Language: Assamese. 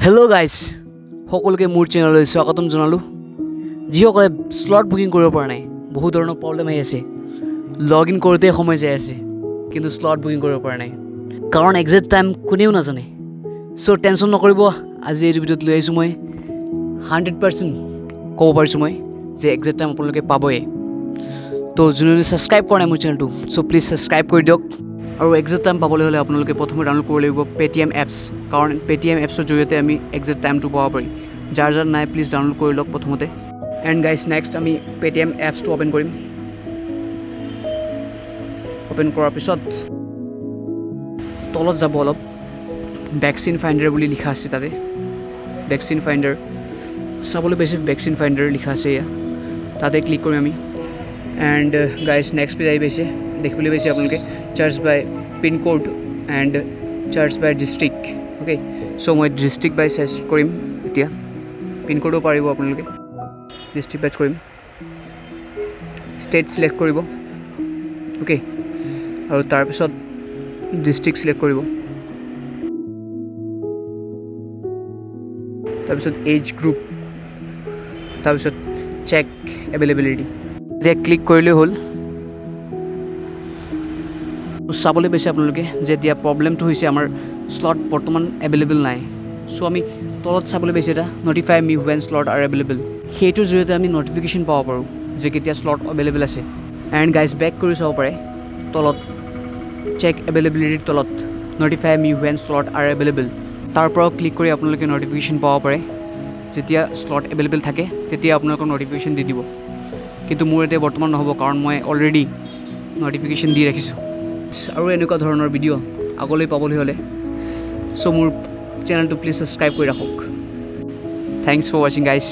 Hello guys, সকলোকে মোৰ চেনেললৈ স্বাগতম জনালো। যিসকলে স্লট বুকিং কৰিব পৰা নাই, বহুত ধৰণৰ প্ৰবলেম আহি আছে। লগইন কৰোতে সময় যায় আছে, কিন্তু স্লট বুকিং কৰিব পৰা নাই। কাৰণ এক্সাক্ট টাইম কোনেও নাজানে। সো টেনচন নকৰিব, আজি এই ভিডিঅ'ত লৈ আহিছোঁ মই 100% ক'ব পাৰিছোঁ মই যে এক্সাক্ট টাইম আপোনালোকে পাবই। তো যোনে ছাবস্ক্ৰাইব কৰা নাই মোৰ চেনেলটো, সো প্লিজ ছাবস্ক্ৰাইব কৰি দিয়ক। আৰু এক্সাক্ট টাইম পাবলৈ হ'লে আপোনালোকে প্ৰথমে ডাউনলোড কৰিব লাগিব paytm এপছ, কাৰণ paytm এপছৰ জৰিয়তে আমি এক্সাক্ট টাইমটো পাব পাৰি। যাৰ নাই প্লিজ ডাউনলোড কৰি লওক প্ৰথমতে। এণ্ড গাইজ নেক্সট আমি paytm এপছটো অ'পেন কৰিম। অ'পেন কৰাৰ পিছত তলত যাব অলপ, ভেকচিন ফাইণ্ডাৰ বুলি লিখা আছে তাতে। ভেকচিন ফাইণ্ডাৰ চাবলৈ পাইছে, ভেকচিন ফাইণ্ডাৰ লিখা আছে এয়া, তাতে ক্লিক কৰিম আমি। এণ্ড গাইজ নেক্সট পেজ আহি পাইছে, দেখিবলৈ পাইছে আপোনালোকে charge by pincode and charge by district. Okay, so' মই ডিষ্ট্ৰিক্ট বাই চাৰ্জ কৰিম এতিয়া। পিনক'ডো পাৰিব আপোনালোকে, ডিষ্ট্ৰিক্ট বাই কৰিম। ষ্টেট ছিলেক্ট কৰিব, অ'কে, আৰু তাৰপিছত ডিষ্ট্ৰিক্ট ছিলেক্ট কৰিব। তাৰপিছত এজ গ্ৰুপ, তাৰপিছত চেক এভেইলেবিলিটি। এতিয়া ক্লিক কৰিলেই হ'ল। চাবলৈ পাইছে আপোনালোকে যে এতিয়া প্ৰব্লেমটো হৈছে আমাৰ স্লট বৰ্তমান এভেইলেবল নাই। চ' আমি তলত চাবলৈ পাইছে এটা notify me when slot R available. সেইটোৰ জৰিয়তে আমি নটিফিকেশ্যন পাব পাৰোঁ যে কেতিয়া স্লট এভেইলেবল আছে। এণ্ড গাইজ বেক কৰি চাব পাৰে, তলত চেক এভেইলেবিলিটিৰ তলত notify me when slot R available, তাৰ পৰাও ক্লিক কৰি আপোনালোকে নটিফিকেশ্যন পাব পাৰে। যেতিয়া স্লট এভেইলেবল থাকে তেতিয়া আপোনালোকক নটিফিকেশ্যন দি দিব। কিন্তু মোৰ এতিয়া বৰ্তমান নহ'ব, কাৰণ মই অলৰেডি নটিফিকেশ্যন দি ৰাখিছোঁ। আৰু এনেকুৱা ধৰণৰ ভিডিঅ' আগলৈ পাবলৈ হ'লে চ' মোৰ চেনেলটো প্লিজ ছাবস্ক্ৰাইব কৰি ৰাখক। থেংকছ ফৰ ৱাচিং গাইজ।